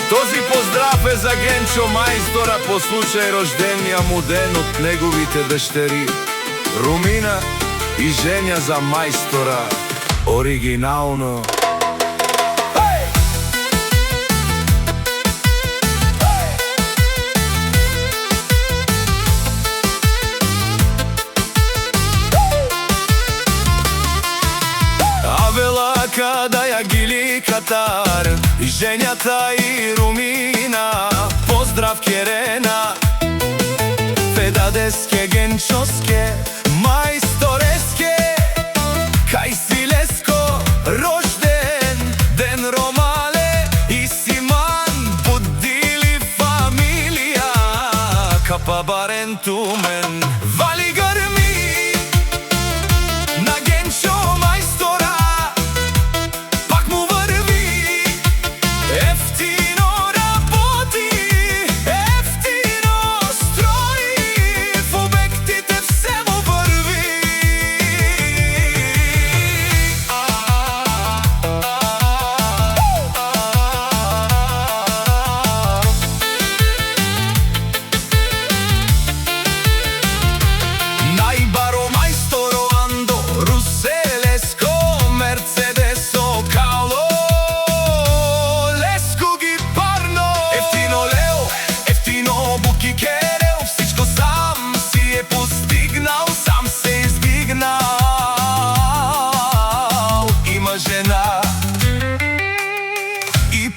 Този поздрав е за Генчо мајстора по случај рождениот му ден од неговите дъщери Румина и Женја за мајстора. Оригинално. Kada ja gili Katar i Ženjata i Rumina, pozdrav Kjerena, Fedadeske, Genčoske, Majstoreske, kaj si Lesko, rožden den Romale i Siman, budili familija, kapa barem tu men, vali grmi na Genčo majstora.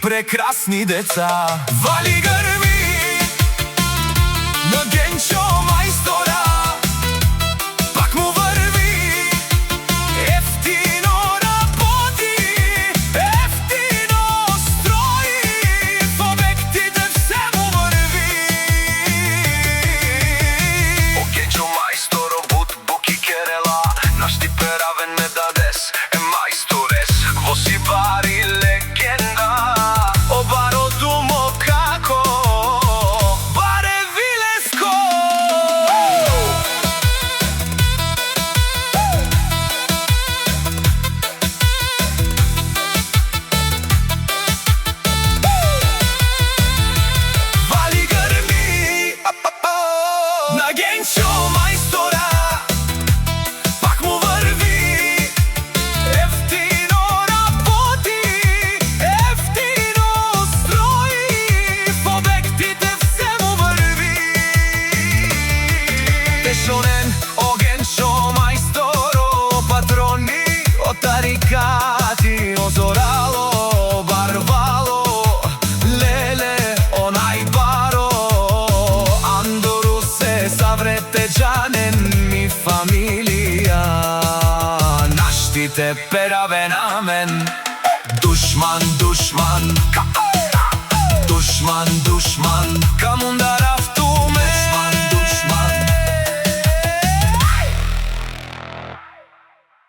Прекрасни деца, вали гърми на Генчо майстора, пак му върви, ефтино работи, ефтино строи, в обектите все му върви. О Генчо майсторо, буд буки керела, наш ти перавен ме дадес, е майсторес, во си бари легенда. Тарикати, озорало, барвало, леле, онай баро, Андору се саврете джанен ми фамилија, наштите перавен амен, душман, душман, душман, душман,